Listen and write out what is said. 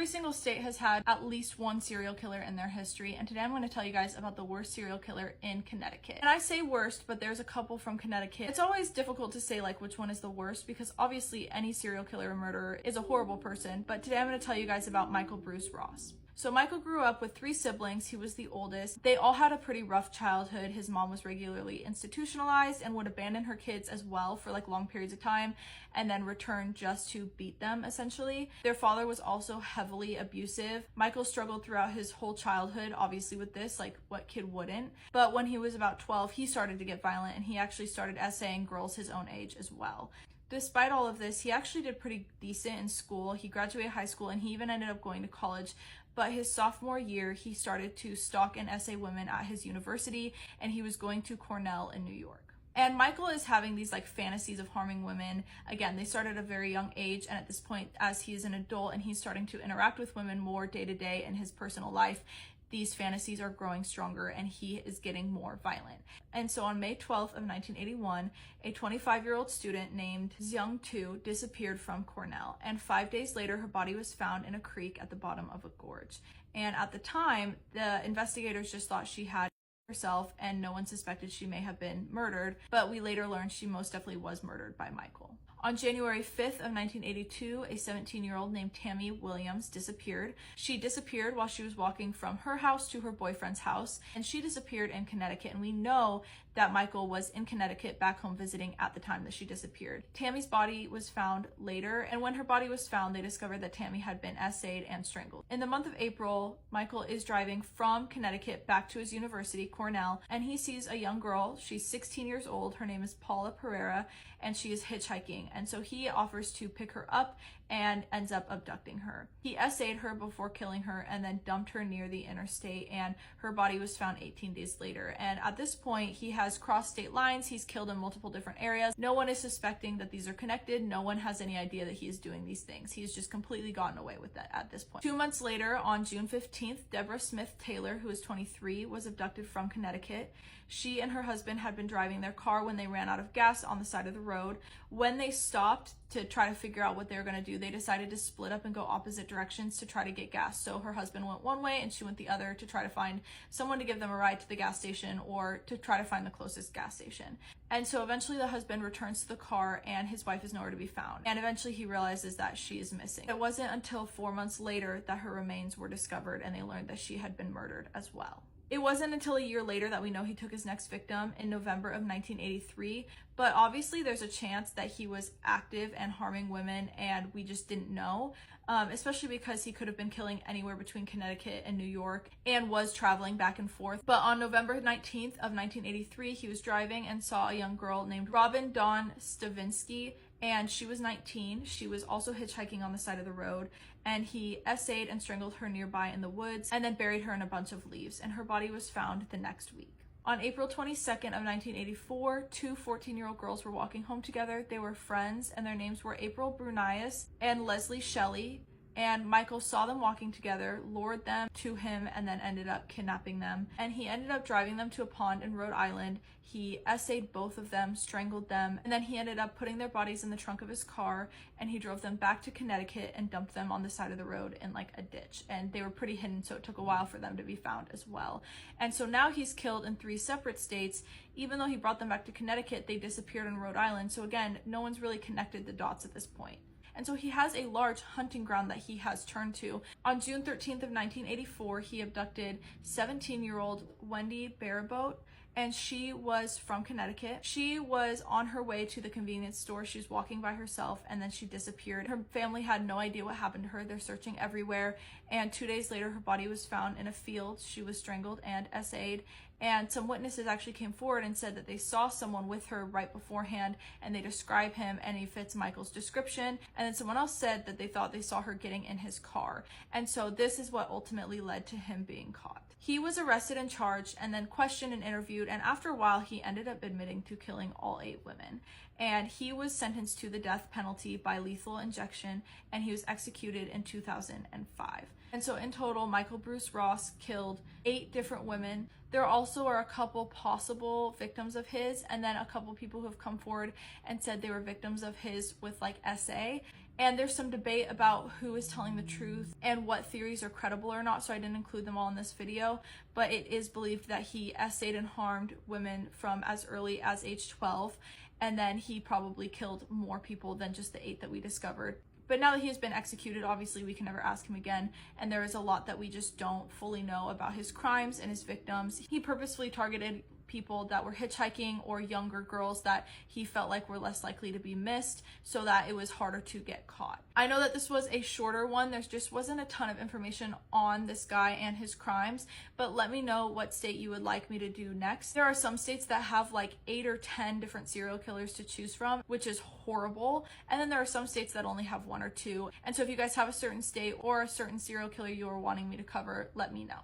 Every single state has had at least one serial killer in their history, and today I'm going to tell you guys about the worst serial killer in Connecticut. And I say worst, but there's a couple from Connecticut. It's always difficult to say like which one is the worst, because obviously any serial killer or murderer is a horrible person, but today I'm going to tell you guys about Michael Bruce Ross. So Michael grew up with 3 siblings. He was the oldest. They all had a pretty rough childhood. His mom was regularly institutionalized and would abandon her kids as well for like long periods of time and then return just to beat them, essentially. Their father was also heavily abusive. Michael struggled throughout his whole childhood, obviously with this, like what kid wouldn't? But when he was about 12, he started to get violent, and he actually started essaying girls his own age as well. Despite all of this, he actually did pretty decent in school. He graduated high school, and he even ended up going to college. But his sophomore year, he started to stalk and essay women at his university, and he was going to Cornell in New York. And Michael is having these like fantasies of harming women. Again, they start at a very young age, and at this point, as he is an adult and he's starting to interact with women more day to day in his personal life, these fantasies are growing stronger and he is getting more violent. And so on May 12th of 1981, a 25-year-old student named Xiang Tu disappeared from Cornell, and 5 days later her body was found in a creek at the bottom of a gorge. And at the time, the investigators just thought she had herself and no one suspected she may have been murdered, but we later learned she most definitely was murdered by Michael. On January 5th of 1982, a 17-year-old named Tammy Williams disappeared. She disappeared while she was walking from her house to her boyfriend's house, and she disappeared in Connecticut, and we know that Michael was in Connecticut back home visiting at the time that she disappeared. Tammy's body was found later, and when her body was found, they discovered that Tammy had been essayed and strangled. In the month of April, Michael is driving from Connecticut back to his university, Cornell, and he sees a young girl. She's 16 years old. Her name is Paula Pereira, and she is hitchhiking. And so he offers to pick her up and ends up abducting her. He essayed her before killing her and then dumped her near the interstate, and her body was found 18 days later. And at this point, he has crossed state lines. He's killed in multiple different areas. No one is suspecting that these are connected. No one has any idea that he is doing these things. He's just completely gotten away with that at this point. 2 months later, on June 15th, Deborah Smith Taylor, who is 23, was abducted from Connecticut. She and her husband had been driving their car when they ran out of gas on the side of the road. When they stopped to try to figure out what they were going to do, they decided to split up and go opposite directions to try to get gas. So her husband went one way and she went the other to try to find someone to give them a ride to the gas station or to try to find the closest gas station. And so eventually the husband returns to the car and his wife is nowhere to be found. And eventually he realizes that she is missing. It wasn't until 4 months later that her remains were discovered and they learned that she had been murdered as well. It wasn't until a year later that we know he took his next victim in November of 1983, but obviously there's a chance that he was active and harming women and we just didn't know, especially because he could have been killing anywhere between Connecticut and New York and was traveling back and forth. But on November 19th of 1983, he was driving and saw a young girl named Robin Dawn Stavinsky, and she was 19. She was also hitchhiking on the side of the road, and he essayed and strangled her nearby in the woods and then buried her in a bunch of leaves, and her body was found the next week. On April 22nd of 1984, 2 14-year-old girls were walking home together. They were friends, and their names were April Brunias and Leslie Shelley. And Michael saw them walking together, lured them to him, and then ended up kidnapping them. And he ended up driving them to a pond in Rhode Island. He essayed both of them, strangled them, and then he ended up putting their bodies in the trunk of his car, and he drove them back to Connecticut and dumped them on the side of the road in like a ditch. And they were pretty hidden, so it took a while for them to be found as well. And so now he's killed in 3 separate states. Even though he brought them back to Connecticut, they disappeared in Rhode Island. So again, no one's really connected the dots at this point. And so he has a large hunting ground that he has turned to. On June 13th of 1984, he abducted 17-year-old Wendy Bareboat, and she was from Connecticut. She was on her way to the convenience store. She was walking by herself, and then she disappeared. Her family had no idea what happened to her. They're searching everywhere, and 2 days later, her body was found in a field. She was strangled and essayed, and some witnesses actually came forward and said that they saw someone with her right beforehand, and they describe him, and he fits Michael's description. And then someone else said that they thought they saw her getting in his car. And so this is what ultimately led to him being caught. He was arrested and charged and then questioned and interviewed, and after a while he ended up admitting to killing all 8 women. And he was sentenced to the death penalty by lethal injection, and he was executed in 2005. And so in total, Michael Bruce Ross killed 8 different women. There also are a couple possible victims of his, and then a couple people who have come forward and said they were victims of his with like SA. And there's some debate about who is telling the truth and what theories are credible or not, so I didn't include them all in this video, but it is believed that he essayed and harmed women from as early as age 12, and then he probably killed more people than just the 8 that we discovered. But now that he has been executed, obviously we can never ask him again, and there is a lot that we just don't fully know about his crimes and his victims. He purposefully targeted people that were hitchhiking or younger girls that he felt like were less likely to be missed, so that it was harder to get caught. I know that this was a shorter one. There just wasn't a ton of information on this guy and his crimes, but let me know what state you would like me to do next. There are some states that have like 8 or 10 different serial killers to choose from, which is horrible. And then there are some states that only have 1 or 2. And so if you guys have a certain state or a certain serial killer you are wanting me to cover, let me know.